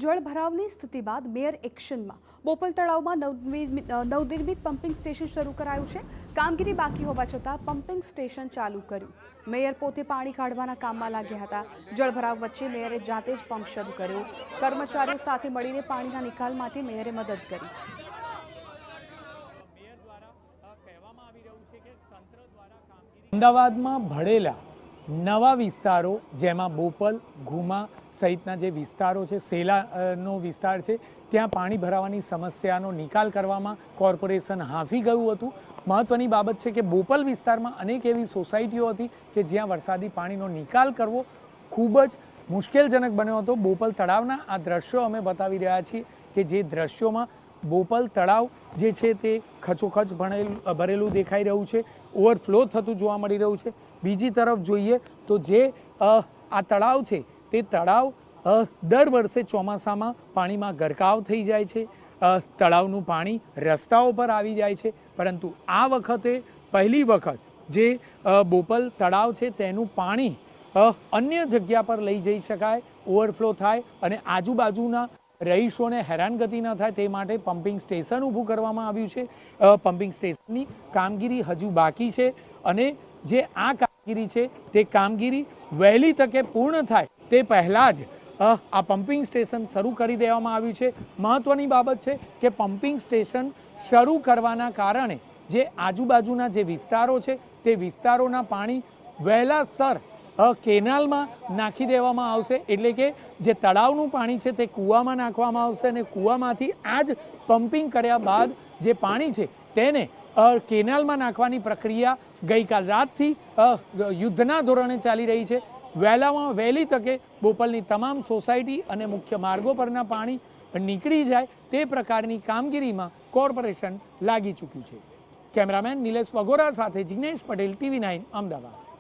જળભરાવની સ્થિતિ બાદ મેયર એક્શનમાં બોપલ તળાવમાં નવનિર્મિત પમ્પિંગ સ્ટેશન શરૂ કરાયું છે। કામગીરી બાકી હોવા છતાં પમ્પિંગ સ્ટેશન ચાલુ કર્યું। મેયર પોતે પાણી કાઢવાના કામમાં લાગ્યા હતા। જળભરાવ વચ્ચે મેયરે જાતે જ પંપ શરૂ કર્યો। કર્મચારીઓ સાથે મળીને પાણીના નિકાલ માટે મેયરે મદદ કરી। અમદાવાદમાં ભળેલા નવા વિસ્તારો જેમાં બોપલ, ઘુમા સહિતના જે વિસ્તારો છે, સેલાનો વિસ્તાર છે, ત્યાં પાણી ભરાવાની સમસ્યાનો નિકાલ કરવામાં કોર્પોરેશન હાંફી ગયું હતું। મહત્વની બાબત છે કે બોપલ વિસ્તારમાં અનેક એવી સોસાયટીઓ હતી કે જ્યાં વરસાદી પાણીનો નિકાલ કરવો ખૂબ જ મુશ્કેલજનક બન્યો હતો। બોપલ તળાવના આ દ્રશ્યો અમે બતાવી રહ્યા છીએ કે જે દ્રશ્યોમાં બોપલ તળાવ જે છે તે ખચોખચ ભરેલું દેખાઈ રહ્યું છે, ઓવરફ્લો થતું જોવા મળી રહ્યું છે। બીજી તરફ જોઈએ તો જે આ તળાવ છે તે તળાવ દર વર્ષે ચોમાસામાં પાણીમાં ગરકાવ થઈ જાય છે। તળાવનું પાણી રસ્તાઓ પર આવી જાય છે, પરંતુ આ વખતે પહેલી વખત જે બોપલ તળાવ છે તેનું પાણી અન્ય જગ્યા પર લઈ જઈ શકાય, ઓવરફ્લો થાય અને આજુબાજુના રહીશોને હેરાનગતિ ન થાય તે માટે પમ્પિંગ સ્ટેશન ઊભું કરવામાં આવ્યું છે। પમ્પિંગ સ્ટેશનની કામગીરી હજુ બાકી છે અને જે આ કામગીરી છે તે કામગીરી વહેલી તકે પૂર્ણ થાય તે પહેલાં જ આ પમ્પિંગ સ્ટેશન શરૂ કરી દેવામાં આવ્યું છે। મહત્વની બાબત છે કે પમ્પિંગ સ્ટેશન શરૂ કરવાના કારણે જે આજુબાજુના જે વિસ્તારો છે તે વિસ્તારોના પાણી વહેલાસર કેનાલમાં નાખી દેવામાં આવશે, એટલે કે જે તળાવનું પાણી છે તે કૂવામાં નાખવામાં આવશે અને કૂવામાંથી આ જ પમ્પિંગ કર્યા બાદ જે પાણી છે તેને કેનાલમાં નાખવાની પ્રક્રિયા ગઈકાલ રાતથી યુદ્ધના ધોરણે ચાલી રહી છે। વહેલી તકે બોપલની તમામ સોસાયટી અને મુખ્ય માર્ગો પરના પાણી નીકળી જાય તે પ્રકારની કામગીરીમાં કોર્પોરેશન લાગી ચૂક્યું છે। કેમેરામેન નિલેશ વગોરા સાથે જિગ્નેશ પટેલ, TV9 અમદાવાદ।